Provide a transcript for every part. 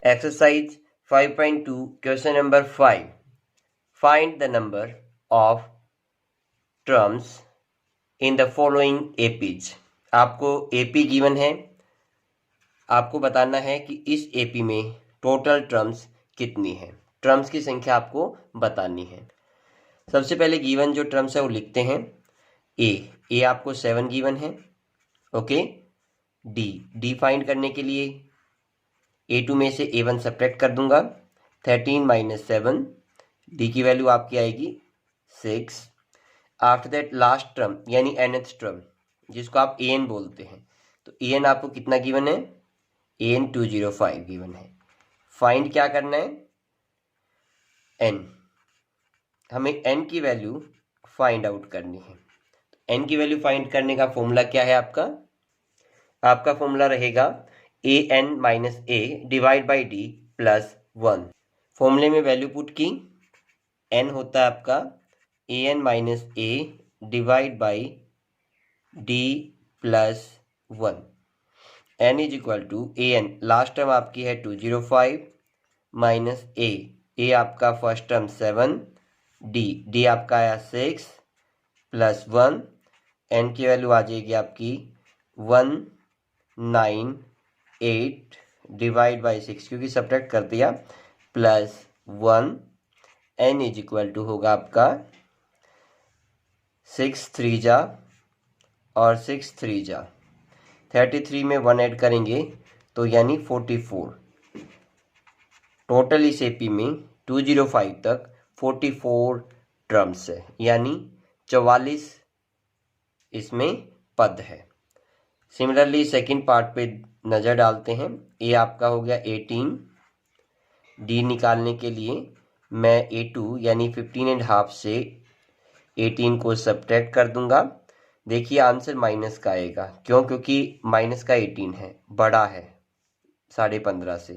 Exercise 5.2 question number 5. Find the number of terms in the following APs. आपको AP given है, आपको बताना है कि इस AP में टोटल टर्म्स कितनी है। टर्म्स की संख्या आपको बतानी है। सबसे पहले गिवन जो टर्म्स है वो लिखते हैं। ए आपको 7 गिवन है। ओके, डी फाइंड करने के लिए A2 में से A1 सब्ट्रैक्ट कर दूंगा। 13 माइनस 7, डी की वैल्यू आपकी आएगी 6। आफ्टर दैट लास्ट टर्म यानी nth टर्म जिसको आप an बोलते हैं, तो an आपको कितना गिवन है? an 205 गिवन है। फाइंड क्या करना है? n, हमें n की वैल्यू फाइंड आउट करनी है। तो n की वैल्यू फाइंड करने का फॉर्मूला क्या है आपका? आपका फॉर्मूला रहेगा an minus a divide by d plus 1। फॉर्मूले में वैल्यू पुट की, n होता है आपका an minus a divide by d plus 1। n is equal to an, last term आपकी है 205 माइनस ए आपका फर्स्ट टर्म 7, डी आपका आया 6 प्लस 1। n की वैल्यू आ जाएगी आपकी 198 डिवाइड बाई 6 क्योंकि सब्ट्रैक्ट कर दिया plus 1। n is equal to होगा आपका 6 3 जा और 6 3 जा 33 में 1 ऐड करेंगे तो यानी 44। टोटल इस एपी में 205 तक 44 टर्म्स है, यानी 44 इसमें पद है। सिमिलरली सेकंड पार्ट पे नज़र डालते हैं। ए आपका हो गया 18, डी निकालने के लिए मैं A2 यानी 15.5 से 18 को सब्ट्रैक्ट कर दूंगा। देखिए आंसर माइनस का आएगा, क्यों? क्योंकि माइनस का 18 है, बड़ा है 15.5 से,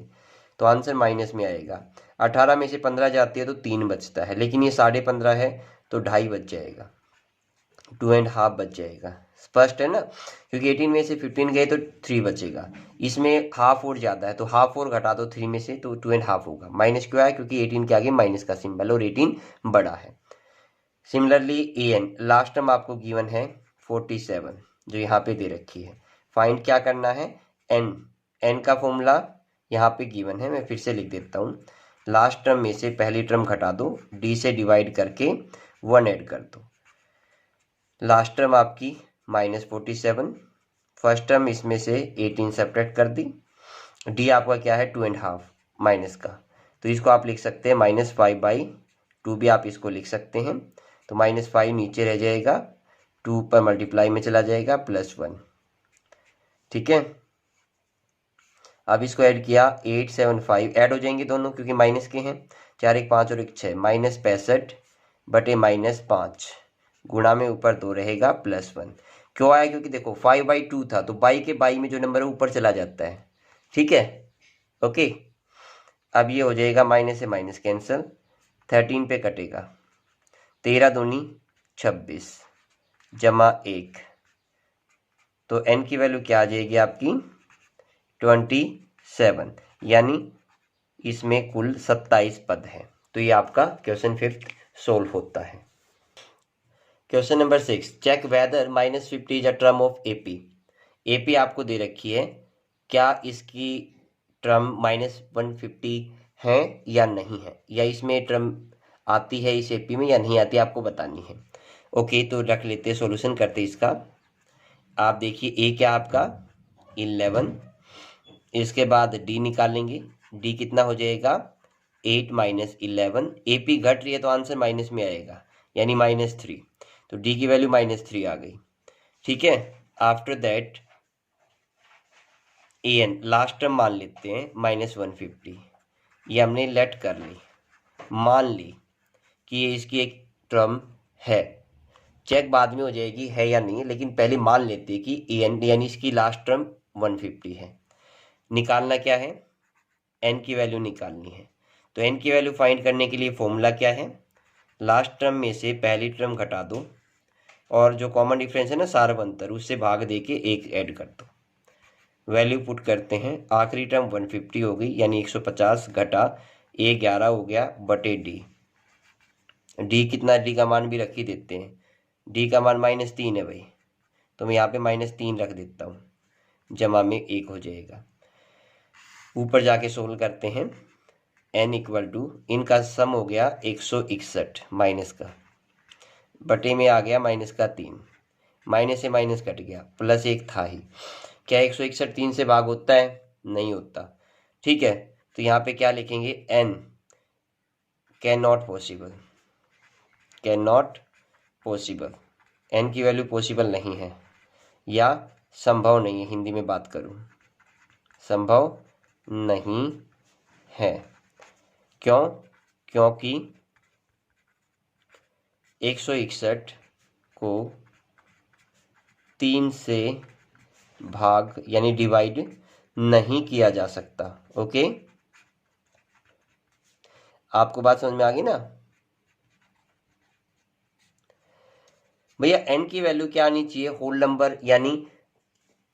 तो आंसर माइनस में आएगा। 18 में से 15 जाती है तो 3 बचता है, लेकिन ये 15.5 है तो 2.5 बच जाएगा, 2.5 बच जाएगा। स्पष्ट है ना? क्योंकि 18 में से 15 गए तो 3 बचेगा, इसमें हाफ और ज़्यादा है तो हाफ और घटा दो 3 में से तो 2.5 होगा। माइनस क्यों आया? क्योंकि 18 के आगे माइनस का सिंबल और 18 बड़ा है। सिमिलरली an, लास्ट टर्म आपको गिवन है 47 जो यहाँ पे दे रखी है। फाइंड क्या करना है? n का फॉर्मूला यहाँ पे गिवन है, मैं फिर से लिख देता हूँ। लास्ट टर्म में से पहली टर्म घटा दो, d से डिवाइड करके 1 ऐड कर दो। लास्ट टर्म आपकी -47, फर्स्ट टर्म इसमें से 18 सब्ट्रैक्ट कर दी, डी आपका क्या है 2.5 माइनस का, तो इसको आप लिख सकते हैं -5/2 भी आप इसको लिख सकते हैं। तो -5 नीचे रह जाएगा, 2 पर मल्टीप्लाई में चला जाएगा +1। ठीक है, अब इसको ऐड किया 8 7 5 ऐड हो जाएंगे दोनों क्योंकि माइनस के हैं। 4 1 5 और 1 6 -65 बटे -5 गुणा में ऊपर 2 रहेगा +1। क्यों आया? क्योंकि देखो 5/2 था तो बाई के बाई में जो नंबर है ऊपर चला जाता है। ठीक है, ओके। अब ये हो जाएगा माइनस से माइनस कैंसिल, 13 पे कटेगा, 13 दूनी 26 जमा 1, तो n की वैल्यू क्या आ जाएगी आपकी 27, यानी इसमें कुल 27 पद है। तो ये आपका क्वेश्चन 5 सोल्व होता है। Question number 6, check whether -50 is a term of AP. AP आपको दे रखी है, क्या इसकी टर्म -150 है या नहीं है, या इसमें टर्म आती है इस एपी में या नहीं आती, आपको बतानी है। ओके, तो रख लेते हैं, सॉल्यूशन करते हैं इसका। आप देखिए ए क्या आपका 11, इसके बाद डी निकालेंगे, डी कितना हो जाएगा 8 माइनस 11, एपी घट रही है तो आंसर माइनस में आएगा यानी -3, तो डी की वैल्यू -3 आ गई। ठीक है, after that an last term मान लेते हैं -150, ये हमने लेट कर ली, मान ली कि ये इसकी एक टर्म है। चेक बाद में हो जाएगी है या नहीं, लेकिन पहले मान लेते हैं कि an यानी इसकी लास्ट टर्म 150 है। निकालना क्या है? n की वैल्यू निकालनी है। तो n की वैल्यू फाइंड करने के लिए फॉर्मूला क्या है? लास्ट टर्म में से पहली टर्म घटा दो और जो कॉमन डिफरेंस है ना सार्वंतर, उससे भाग दे के 1 ऐड कर दो। वैल्यू पुट करते हैं, आखिरी टर्म 150 हो गई, यानी 150 घटा ए 11 हो गया बटे डी। डी कितना, डी का मान भी रख ही देते हैं, डी का मान -3 है भाई, तो मैं यहाँ पे -3 रख देता हूँ, जमा में 1 हो जाएगा। ऊपर जाके सोल्व करते हैं, n इक्वल टू, इनका सम हो गया 161 माइनस का, बटे में आ गया -3, माइनस से माइनस कट गया, +1 था ही। क्या 161 3 से भाग होता है? नहीं होता। ठीक है, तो यहाँ पे क्या लिखेंगे, n can not possible, can not possible, n की वैल्यू पॉसिबल नहीं है या संभव नहीं है, हिंदी में बात करूँ, संभव नहीं है। क्यों? क्योंकि 161 को 3 से भाग यानी डिवाइड नहीं किया जा सकता। ओके, आपको बात समझ में आ गई ना भैया? n की वैल्यू क्या आनी चाहिए, होल नंबर यानी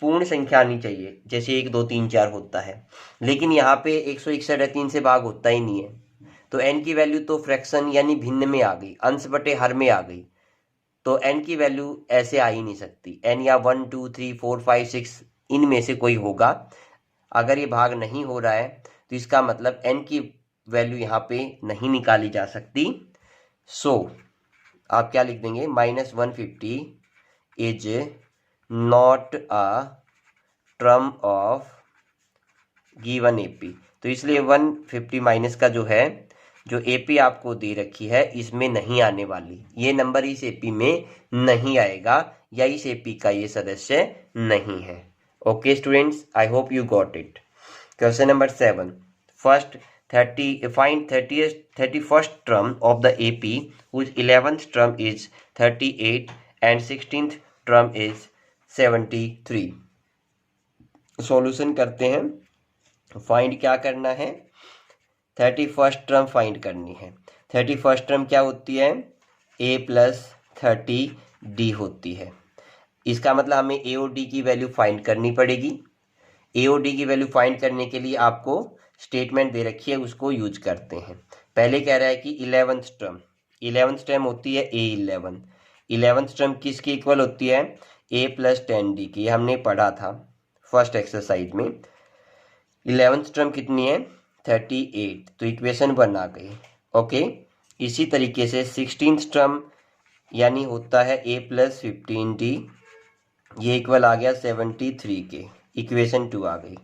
पूर्ण संख्या आनी चाहिए, जैसे 1 2 3 4 होता है, लेकिन यहाँ पे 161 है, 3 से भाग होता ही नहीं है, तो n की वैल्यू तो फ्रैक्शन यानी भिन्न में आ गई, अंश बटे हर में आ गई, तो n की वैल्यू ऐसे आ ही नहीं सकती। n या 1 2 3 4 5 6 इनमें से कोई होगा। अगर ये भाग नहीं हो रहा है तो इसका मतलब n की वैल्यू यहाँ पे नहीं निकाली जा सकती। सो आप क्या लिख देंगे, -150 is not a term of given AP. तो इसलिए 150 माइनस का जो है, जो एपी आपको दे रखी है, इसमें नहीं आने वाली, ये नंबर इस एपी में नहीं आएगा, या इस एपी का ये सदस्य नहीं है। Okay students, I hope you got it. Question number 7, first 31st term of the AP whose 11th term is 38 and 16th term is 73। Solution करते हैं। फाइंड क्या करना है, 31st टर्म फाइंड करनी है। 31st टर्म क्या होती है, a + 30d होती है। इसका मतलब हमें a और d की वैल्यू फाइंड करनी पड़ेगी। a और d की वैल्यू फाइंड करने के लिए आपको स्टेटमेंट दे रखी है, उसको यूज करते हैं। पहले कह रहा है कि 11th टर्म होती है a11। 11th टर्म किसकी इक्वल होती है, a + 10d की, हमने पढ़ा था फर्स्ट एक्सरसाइज में। 11th टर्म कितनी है, 38, तो इक्वेशन 1 आ गई। ओके, इसी तरीके से 16th टर्म यानी होता है a + 15d, ये इक्वल आ गया 73 के, इक्वेशन 2 आ गई।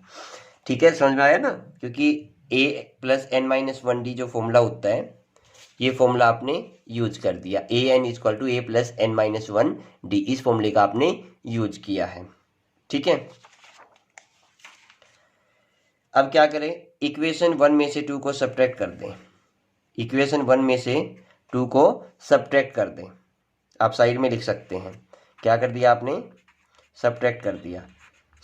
ठीक है, समझ में आया ना, क्योंकि a + n-1d जो फॉर्मूला होता है, ये फॉर्मूला आपने यूज कर दिया, an = a + n-1d, इस फॉर्मूले का आपने यूज किया है। ठीक है, अब क्या करें, इक्वेशन 1 में से 2 को सब्ट्रैक्ट कर दें। इक्वेशन 1 में से 2 को सब्ट्रैक्ट कर दें, आप साइड में लिख सकते हैं। क्या कर दिया आपने, सब्ट्रैक्ट कर दिया।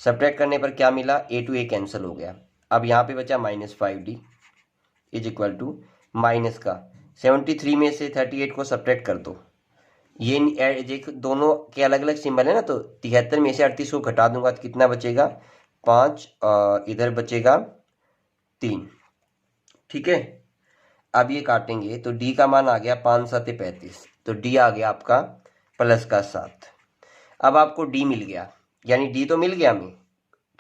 सब्ट्रैक्ट करने पर क्या मिला, a to a कैंसिल हो गया। अब यहाँ पे बचा -5d is equal to minus का 73 में से 38 को सब्ट्रैक्ट कर दो। ये दोनों के अलग अलग सिंबल है ना, तो 73 में से 38 को घटा दूंगा तो कितना बचेगा, 5, और इधर बचेगा 3। ठीक है, अब ये काटेंगे तो d का मान आ गया 5 7 35, तो d आ गया आपका +7। अब आपको d मिल गया, यानी d तो मिल गया, हमें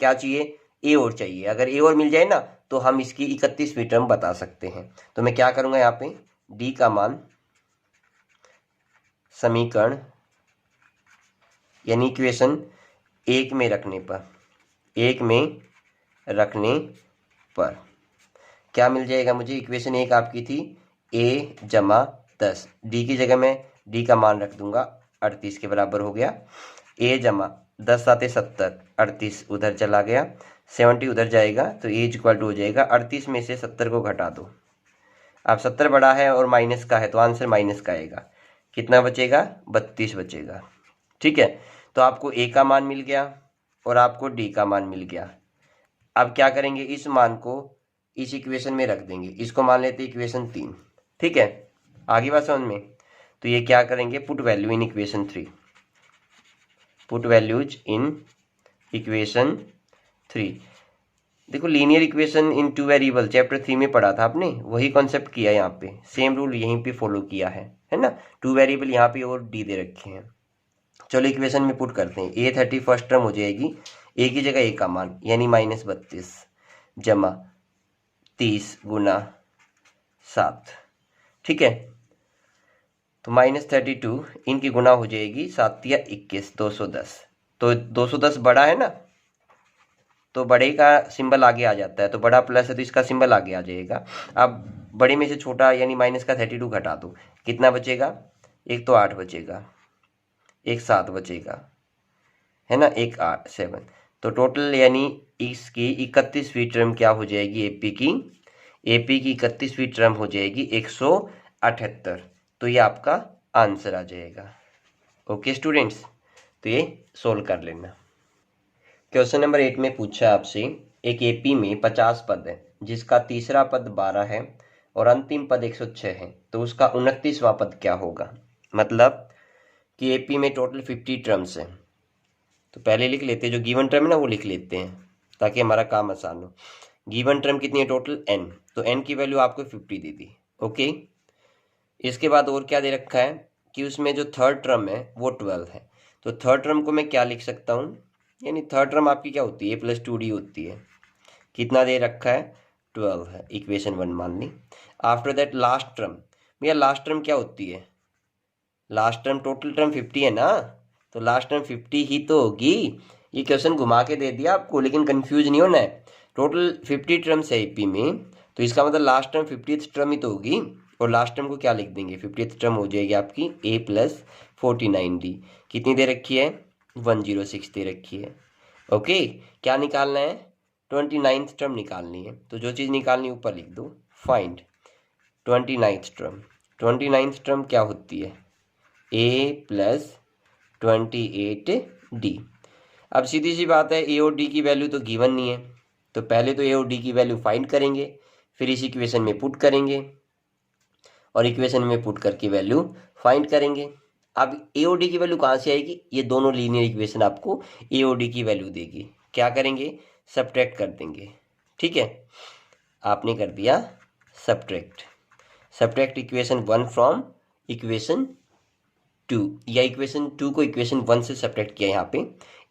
क्या चाहिए, a और चाहिए। अगर a और मिल जाए ना तो हम इसकी 31वीं टर्म बता सकते हैं। तो मैं क्या करूंगा, यहाँ पे d का मान समीकरण यानी इक्वेशन 1 में रखने पर क्या मिल जाएगा मुझे, इक्वेशन 1 आपकी थी a = 10, d की जगह मैं d का मान रख दूंगा 38 के बराबर हो गया। a = 10 7 70, 38 उधर चला गया, 70 उधर जाएगा, तो a = हो जाएगा 38 में से 70 को घटा दो। अब 70 बड़ा है और माइनस का है, तो आंसर माइनस का आएगा। कितना बचेगा, 32 बचेगा। ठीक है, तो आपको a का मान मिल गया और आपको d का मान मिल गया। अब क्या करेंगे, इस मान को इस इक्वेशन में रख देंगे, इसको मान लेते इक्वेशन 3। ठीक है, आगे बात समझ में। तो ये क्या करेंगे, put value in equation 3, put values in equation 3। देखो linear equation in two variable chapter 3 में पढ़ा था आपने, वही कॉन्सेप्ट किया यहाँ पे, सेम रूल यहीं पे फॉलो किया है ना। 2 वेरिएबल यहाँ पे और डी दे रखे हैं। चलो इक्वेशन में पुट करते हैं। ए 30 फर्स्ट टर्म हो जाएगी, ए की जगह ए का मान यानी -32 जमा 30 गुना 7, ठीक है। तो -32 इनकी गुना हो जाएगी 7 या 21, 210। तो 210 बड़ा है ना, तो बड़े का सिंबल आगे आ जाता है, तो बड़ा प्लस है तो इसका सिंबल आगे आ जाएगा। अब बड़े में से छोटा यानी माइनस का 32 घटा दो, कितना बचेगा? एक तो 8 बचेगा, एक 7 बचेगा, है ना, एक 8 7। तो टोटल यानी इसकी 31वीं टर्म क्या हो जाएगी? एपी की 31वीं टर्म हो जाएगी 178। तो ये आपका आंसर आ जाएगा। ओके स्टूडेंट्स, तो ये सोल्व कर लेना। क्वेश्चन नंबर 8 में पूछा आपसे, एक एपी में 50 पद है जिसका तीसरा पद 12 है और अंतिम पद 106 है, तो उसका 29वां पद क्या होगा? मतलब कि एपी में टोटल 50 टर्म्स है। तो पहले लिख लेते हैं, जो गिवन टर्म है ना वो लिख लेते हैं ताकि हमारा काम आसान हो। गिवन टर्म कितनी है टोटल? n, तो n की वैल्यू आपको 50 दे दी। ओके, इसके बाद और क्या दे रखा है कि उसमें जो थर्ड टर्म है वो 12 है। तो थर्ड टर्म को मैं क्या लिख सकता हूँ, यानी थर्ड टर्म आपकी क्या होती है? a+2d होती है। कितना दे रखा है? 12 है, इक्वेशन 1 मान ली। आफ्टर दैट लास्ट टर्म, भैया लास्ट टर्म क्या होती है? लास्ट टर्म टोटल टर्म 50 है ना, तो लास्ट टर्म 50 ही तो होगी। ये क्वेश्चन घुमा के दे दिया आपको, लेकिन कंफ्यूज नहीं होना है। टोटल 50 टर्म्स है एपी में, तो इसका मतलब लास्ट टर्म 50th टर्म ही तो होगी। और लास्ट टर्म को क्या लिख देंगे? 50th टर्म हो जाएगी आपकी a+49d। कितनी दे रखी है? 106 दे रखी है। ओके, क्या निकालना है? 29th टर्म निकालनी है। तो जो चीज़ निकालनी ऊपर लिख दो, find 29th term. 29th term क्या होती है? a+28d। अब सीधी सी बात है, ए और डी की वैल्यू तो गिवन नहीं है, तो पहले तो ए और डी की वैल्यू फाइंड करेंगे, फिर इस इक्वेशन में पुट करेंगे और इक्वेशन में पुट करके वैल्यू फाइंड करेंगे। अब ए और डी की वैल्यू कहाँ से आएगी? ये दोनों लीनियर इक्वेशन आपको ए और डी की वैल्यू देगी। क्या करेंगे? सब्ट्रैक्ट कर देंगे, ठीक है। आपने कर दिया सब्ट्रैक्ट इक्वेशन 1 फ्रॉम इक्वेशन 2, या इक्वेशन 2 को इक्वेशन 1 से सब्ट्रैक्ट किया। यहाँ पे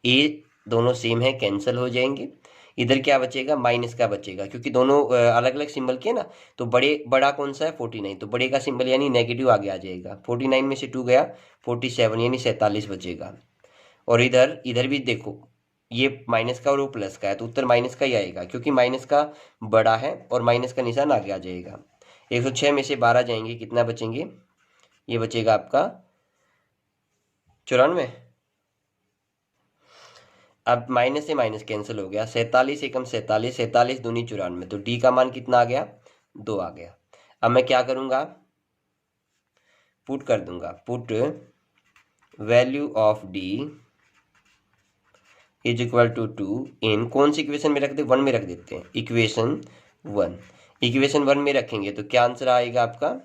ए दोनों सेम है, कैंसिल हो जाएंगे। इधर क्या बचेगा? माइनस का बचेगा, क्योंकि दोनों अलग अलग सिंबल के ना। तो बड़ा कौन सा है? 49, तो बड़े का सिंबल यानी नेगेटिव आगे आ जाएगा। 49 में से 2 गया, 47 यानी 47 बचेगा। और इधर भी देखो, ये माइनस का और वो प्लस का है, तो उत्तर माइनस का ही आएगा, क्योंकि माइनस का बड़ा है और माइनस का निशान आगे आ जाएगा। 106 में से 12 जाएंगे, कितना बचेंगे? ये बचेगा आपका 94। अब माइनस से माइनस कैंसिल हो गया, 47 एकम 47, 47 दूनी 94, तो डी का मान कितना आ गया? 2 आ गया। अब मैं क्या करूंगा? पुट कर दूंगा, put value of d is equal to 2 in, कौन सी इक्वेशन में रख दे? 1 में रख देते हैं, इक्वेशन 1। इक्वेशन 1 में रखेंगे तो क्या आंसर आएगा आपका?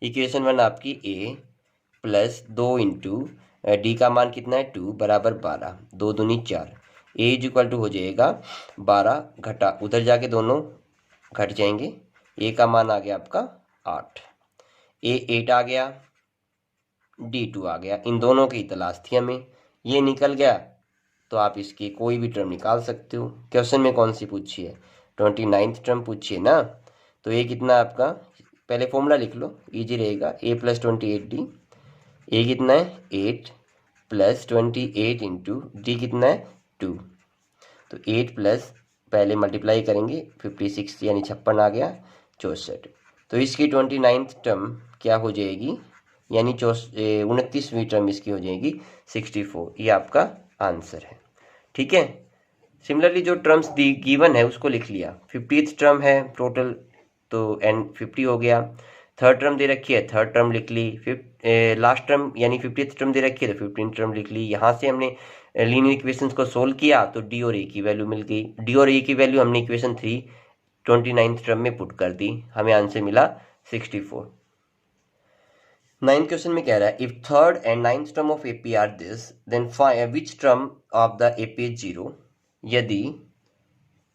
इक्वेशन 1 आपकी a+2 इंटू डी का मान कितना है? 2 बराबर 12, 2 दूनी 4, ए इज इक्वल टू हो जाएगा 12 घटा, उधर जाके दोनों घट जाएंगे, ए का मान आ गया आपका 8, ए 8 आ गया, डी 2 आ गया। इन दोनों की तलाश थी हमें, ये निकल गया, तो आप इसकी कोई भी टर्म निकाल सकते हो। क्वेश्चन में कौन सी पूछी है? 29th टर्म पूछी है ना, तो ये कितना आपका? पहले फॉर्मूला लिख लो, इजी रहेगा। a+28d, ए कितना है? 8 + 28 इंटू डी कितना है? 2, तो 8 प्लस पहले मल्टीप्लाई करेंगे, 56 यानी 56 आ गया, 64। तो इसकी 29th टर्म क्या हो जाएगी? यानी 29वीं टर्म इसकी हो जाएगी 64। ये आपका आंसर है, ठीक है। सिमिलरली जो टर्म्स दी गिवन है उसको लिख लिया। 50th टर्म है टोटल, तो n 50 हो गया। थर्ड टर्म दे रखी है, थर्ड टर्म लिख ली। लास्ट टर्म यानी 50th टर्म दे रखी है, तो 15th टर्म लिख ली। यहाँ से हमने लीनियर इक्वेशंस को सोल्व किया तो डी और ए की वैल्यू मिल गई। डी और ए की वैल्यू हमने इक्वेशन 3 29th टर्म में पुट कर दी, हमें आंसर मिला 64। 9th क्वेश्चन में कह रहा है, if third and 9th term of AP are this, then which term of the AP is 0? यदि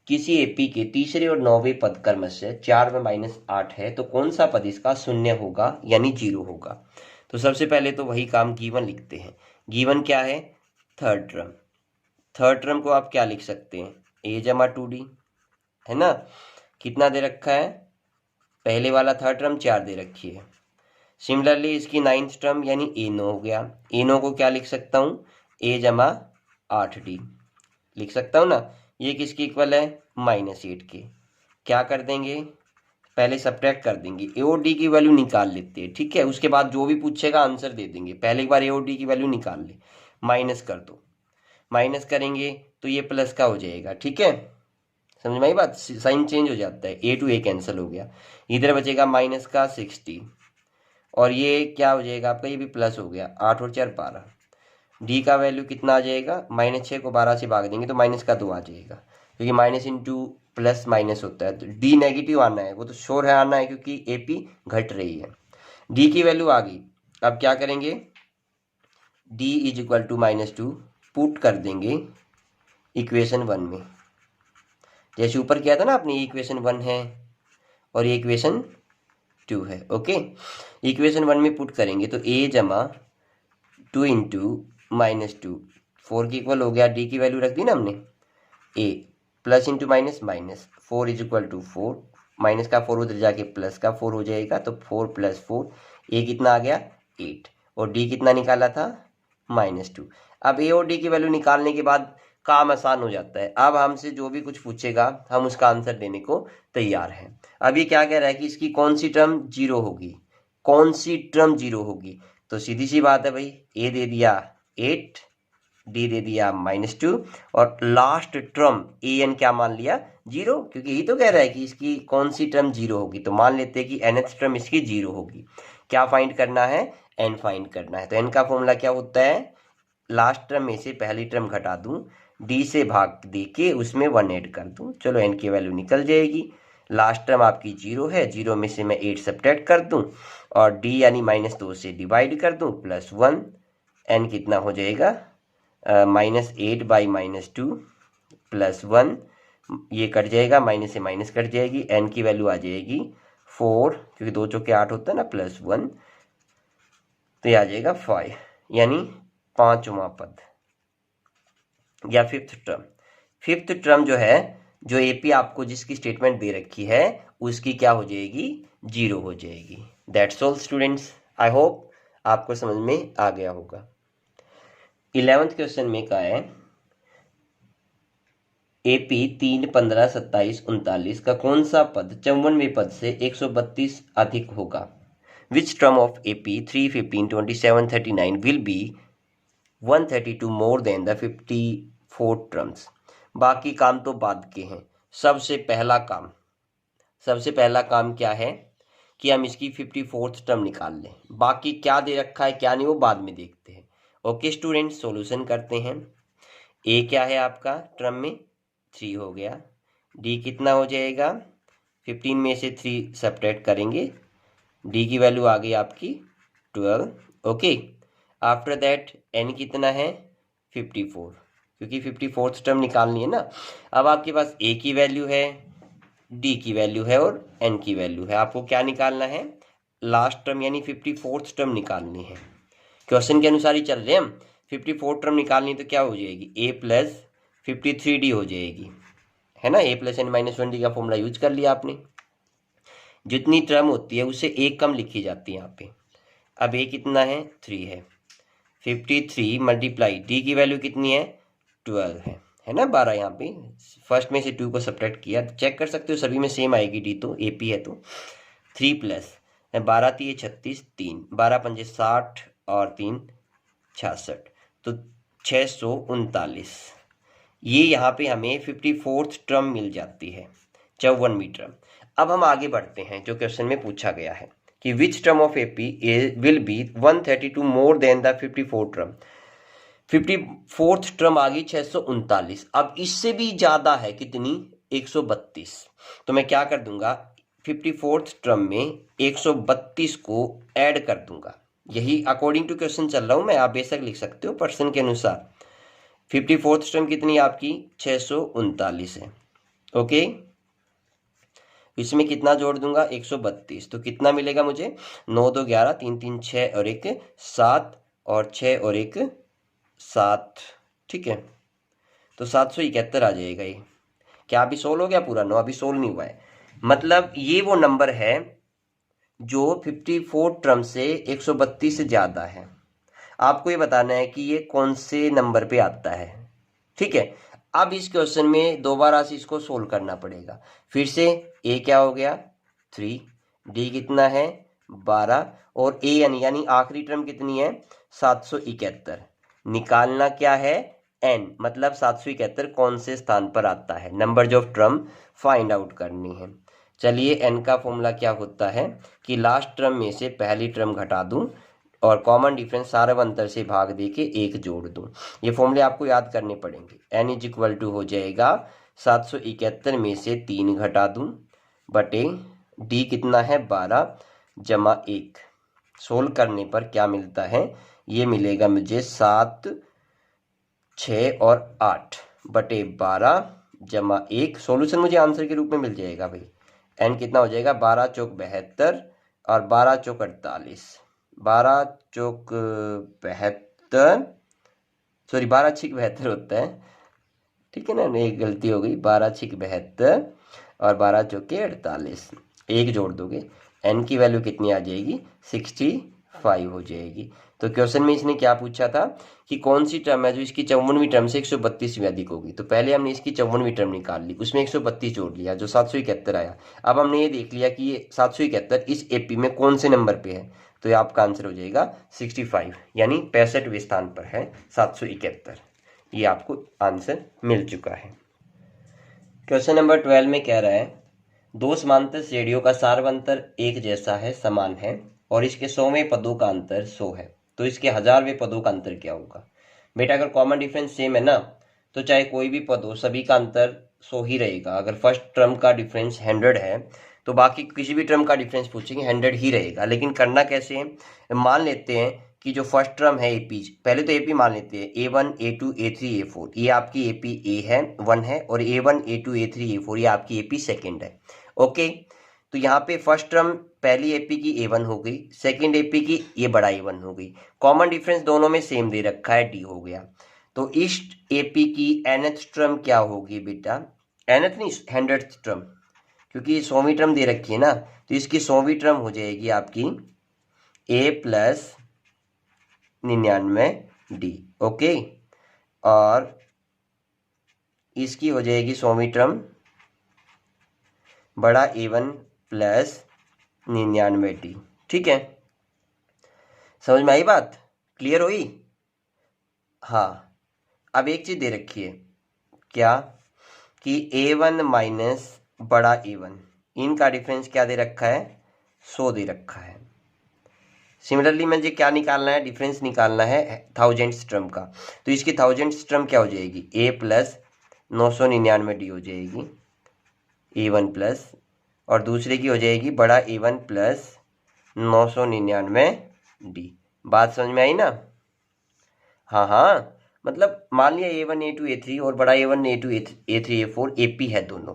किसी एपी के तीसरे और 9वें पद क्रमशः 4 व -8 है तो कौन सा पद इसका शून्य होगा यानी 0 होगा। तो सबसे पहले तो वही काम गिवन लिखते हैं। गिवन क्या है? Third term. थर्ड टर्म को आप क्या लिख सकते हैं? a जमा 2d, है ना। कितना दे रखा है? पहले वाला थर्ड टर्म 4 दे रखी है। सिमिलरली इसकी 9th टर्म यानी a9 हो गया। a9 को क्या लिख सकता हूँ? a जमा 8d लिख सकता हूँ ना। ये किसके इक्वल है? -8 के। क्या कर देंगे? पहले सब्ट्रैक्ट कर देंगे, ए और डी की वैल्यू निकाल लेते हैं, ठीक है। उसके बाद जो भी पूछेगा आंसर दे देंगे। पहले एक बार ए और डी की वैल्यू निकाल ले, माइनस कर दो। माइनस करेंगे तो ये प्लस का हो जाएगा, ठीक है। समझ में आई बात? साइन चेंज हो जाता है, ए टू ए कैंसिल हो गया। इधर बचेगा माइनस का 60 और ये क्या हो जाएगा आपका? ये भी प्लस हो गया। 8 और 4 12। डी का वैल्यू कितना आ जाएगा? -6 को 12 से भाग देंगे तो माइनस का 2 आ जाएगा, क्योंकि माइनस इंटू प्लस माइनस होता है। तो डी नेगेटिव आना है, वो तो श्योर है आना है, क्योंकि एपी घट रही है। डी की वैल्यू आ गई। अब क्या करेंगे? D is equal to -2 put कर देंगे इक्वेशन 1 में। जैसे ऊपर किया था ना आपने, इक्वेशन 1 है और ये इक्वेशन 2 है। ओके, इक्वेशन 1 में पुट करेंगे तो a जमा 2 इंटू -2 4 की इक्वल हो गया। डी की वैल्यू रख दी ना हमने, a plus into minus minus 4 is equal to 4। Minus का 4 उधर जाके प्लस का 4 हो जाएगा, तो 4 + 4 a कितना आ गया? 8 और d कितना निकाला था? -2। अब a और d की वैल्यू निकालने के बाद काम आसान हो जाता है। अब हमसे जो भी कुछ पूछेगा हम उसका आंसर देने को तैयार हैं। अब ये क्या कह रहा है कि इसकी कौन सी टर्म 0 होगी? कौन सी टर्म 0 होगी? तो सीधी सी बात है भाई, a दे दिया 8, डी दे दिया -2 और लास्ट टर्म ए एन क्या मान लिया? 0, क्योंकि यही तो कह रहा है कि इसकी कौन सी टर्म 0 होगी। तो मान लेते हैं कि nth टर्म इसकी 0 होगी। क्या फाइंड करना है? n फाइंड करना है। तो n का फॉर्मूला क्या होता है? लास्ट टर्म में से पहली टर्म घटा दूं, d से भाग दे के उसमें 1 ऐड कर दूं, चलो n की वैल्यू निकल जाएगी। लास्ट टर्म आपकी 0 है, 0 में से मैं 8 सब्ट्रैक्ट कर दूं और d यानी -2 से डिवाइड कर दूं +1। n कितना हो जाएगा? -8 बाई -2 +1, ये कट जाएगा, माइनस से माइनस कट जाएगी। n की वैल्यू आ जाएगी 4, क्योंकि 2 चौके 8 होता है ना, +1, तो ये आ जाएगा 5, यानी 5वां पद या 5th टर्म। 5th टर्म जो है, जो एपी आपको जिसकी स्टेटमेंट दे रखी है उसकी क्या हो जाएगी? 0 हो जाएगी। That's all students, I hope आपको समझ में आ गया होगा। 11th क्वेश्चन में क्या है? एपी 3, 15, 27, 39 का कौन सा पद 54वें पद से 132 अधिक होगा? विच term of AP 3, 15, 27, 39 will be 132 more than the 54 terms? बाकी काम तो बाद के हैं। सबसे पहला काम क्या है कि हम इसकी 54th टर्म निकाल लें। बाकी क्या दे रखा है क्या नहीं वो बाद में देखते हैं। ओके स्टूडेंट, सॉल्यूशन करते हैं। ए क्या है आपका टर्म में? 3 हो गया। डी कितना हो जाएगा? 15 में से 3 सब्ट्रैक्ट करेंगे, डी की वैल्यू आ गई आपकी 12। ओके, आफ्टर दैट एन कितना है? 54, क्योंकि 54th टर्म निकालनी है ना। अब आपके पास ए की वैल्यू है, डी की वैल्यू है और एन की वैल्यू है। आपको क्या निकालना है? लास्ट टर्म यानी 54th टर्म निकालनी है। क्वेश्चन के अनुसार ही चल रहे हैं हम। 54 टर्म निकालनी तो क्या हो जाएगी? a + 53d हो जाएगी, है ना। a + n - 1d का फॉर्मूला यूज कर लिया आपने। जितनी टर्म होती है उससे एक कम लिखी जाती है यहाँ पे। अब a कितना है? 3 है। 53 मल्टीप्लाई d की वैल्यू कितनी है? 12 है ना। 12 यहाँ पे फर्स्ट में से 2 को सब्ट्रैक्ट किया, चेक कर सकते हो सभी में सेम आएगी d, तो AP है तो 3 + 12 3 36 3 12 5 60 और 3 66, तो 639। ये यहाँ पे हमें 54th टर्म मिल जाती है, 54वीं टर्म। अब हम आगे बढ़ते हैं। जो क्वेश्चन में पूछा गया है कि which term of AP will be 132 more than the 54 term. 54th term आ गई 639। अब इससे भी ज्यादा है कितनी? 132। तो मैं क्या कर दूंगा? 54th टर्म में 132 को ऐड कर दूंगा। यही अकॉर्डिंग टू क्वेश्चन चल रहा हूं मैं, आप बेशक लिख सकते हो पर्सन के अनुसार। 54th टर्म कितनी आपकी? 639 है। ओके, इसमें कितना जोड़ दूंगा 132, तो कितना मिलेगा मुझे 9 2 11, 3 3 6 और 1 7 और 6 और 1 7। ठीक है, तो 771 आ जाएगा ये। क्या अभी सोल्व हो गया पूरा? नो, अभी सोल्व नहीं हुआ है। मतलब ये वो नंबर है जो 54 टर्म से 132 से ज़्यादा है। आपको ये बताना है कि ये कौन से नंबर पे आता है। ठीक है, अब इस क्वेश्चन में दोबारा से इसको सोल्व करना पड़ेगा। फिर से ए क्या हो गया 3, डी कितना है 12 और ए यानी आखिरी टर्म कितनी है 771। निकालना क्या है एन, मतलब 771 कौन से स्थान पर आता है, number of term find out करनी है। चलिए एन का फॉर्मूला क्या होता है कि लास्ट टर्म में से पहली टर्म घटा दूं और कॉमन डिफरेंस सारे अंतर से भाग दे के 1 जोड़ दूं। ये फॉर्मूले आपको याद करने पड़ेंगे। एन इज इक्वल टू हो जाएगा 771 में से 3 घटा दूं बटे डी कितना है 12 जमा 1। सोल्व करने पर क्या मिलता है, ये मिलेगा मुझे 7 6 और 8 बटे 12 जमा 1। सोल्यूशन मुझे आंसर के रूप में मिल जाएगा भाई। एन कितना हो जाएगा 12 चौक 72 और 12 चौक 48, 12 चौक 72, सॉरी 12 छिक 72 होता है। ठीक है ना, एक गलती हो गई, 12 छिक 72 और 12 चौके 48, एक जोड़ दोगे एन की वैल्यू कितनी आ जाएगी 65 हो जाएगी। तो क्वेश्चन में इसने क्या पूछा था कि कौन सी टर्म है जो इसकी 54वीं टर्म से 132 अधिक होगी। तो पहले हमने इसकी 54वीं टर्म निकाल ली, उसमें 132 जोड़ लिया जो 771 आया। अब हमने ये देख लिया कि ये 771 इस एपी में कौन से नंबर पे है, तो ये आपका आंसर हो जाएगा 65, यानी 65वें स्थान पर है 771। ये आपको आंसर मिल चुका है। क्वेश्चन नंबर 12 में कह रहा है दो समांतर श्रेणियों का सार्वंतर एक जैसा है, समान है और इसके 100वें पदों का अंतर 100 है, तो इसके 1000वें पदों का अंतर क्या होगा। बेटा अगर कॉमन डिफरेंस सेम है ना, तो चाहे कोई भी पद हो सभी का अंतर 100 ही रहेगा। अगर फर्स्ट टर्म का डिफरेंस 100 है तो बाकी किसी भी टर्म का डिफरेंस पूछेंगे 100 ही रहेगा। लेकिन करना कैसे है, मान लेते हैं कि जो फर्स्ट टर्म है एपी, पहले तो एपी मान लेते हैं A1 A2 A3 A4, ये आपकी एपी ए है 1 है और A1 A2 A3 A4 ये आपकी एपी सेकेंड है। ओके, तो यहाँ पे फर्स्ट टर्म पहली एपी की A1 हो गई, सेकेंड एपी की ये बड़ा A1 हो गई। कॉमन डिफरेंस दोनों में सेम दे रखा है D हो गया। तो इस एपी की nth टर्म क्या होगी बेटा, nth नहीं 100th टर्म, क्योंकि 100वीं टर्म दे रखी है ना, तो इसकी 100वीं टर्म हो जाएगी आपकी A प्लस 99D। ओके, और इसकी हो जाएगी 100वीं टर्म बड़ा A1 प्लस 99D। ठीक है, समझ में आई बात, क्लियर हुई। हाँ, अब एक चीज दे रखी है क्या कि A1 माइनस बड़ा A1, इनका डिफरेंस क्या दे रखा है 100 दे रखा है। सिमिलरली मुझे क्या निकालना है, डिफरेंस निकालना है 1000th टर्म का, तो इसकी 1000th टर्म क्या हो जाएगी A प्लस 999D हो जाएगी A1 प्लस, और दूसरे की हो जाएगी बड़ा A1 प्लस 999D। बात समझ में आई ना। हाँ हाँ, मतलब मान लिया A1 A2 A3 और बड़ा A1 A2 A3 A4 AP है दोनों,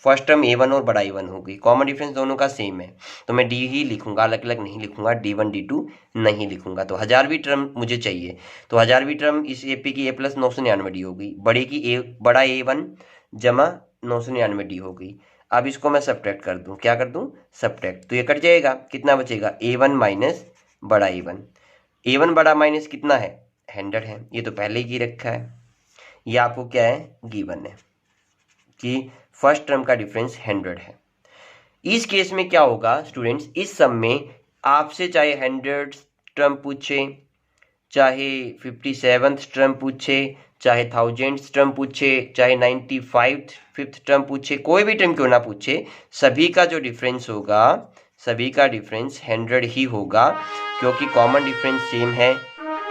फर्स्ट टर्म A1 और बड़ा A1 होगी, कॉमन डिफरेंस दोनों का सेम है, तो मैं D ही लिखूंगा, अलग अलग नहीं लिखूंगा, D1 D2 नहीं लिखूंगा। तो 1000वीं टर्म मुझे चाहिए, तो 1000वीं टर्म इस AP की A प्लस 999D होगी, बड़े की बड़ा A1 जमा 999D हो गई। अब इसको मैं सब्ट्रैक्ट कर दूं, क्या कर दूं सब्ट्रैक्ट, तो ये कट जाएगा, कितना बचेगा A1 माइनस बड़ा A1। A1 बड़ा माइनस कितना है 100 है, ये तो पहले ही रखा है, ये आपको क्या है गिवन है कि फर्स्ट टर्म का डिफरेंस 100 है। इस केस में क्या होगा स्टूडेंट्स, इस सम में आपसे चाहे 100 टर्म पूछे, चाहे 57th टर्म पूछे, चाहे 1000th टर्म पूछे, चाहे 95th टर्म पूछे, कोई भी टर्म क्यों ना पूछे, सभी का जो डिफरेंस होगा, सभी का डिफरेंस 100 ही होगा, क्योंकि कॉमन डिफरेंस सेम है।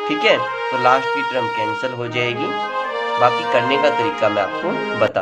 ठीक है, तो लास्ट की टर्म कैंसिल हो जाएगी। बाकी करने का तरीका मैं आपको बता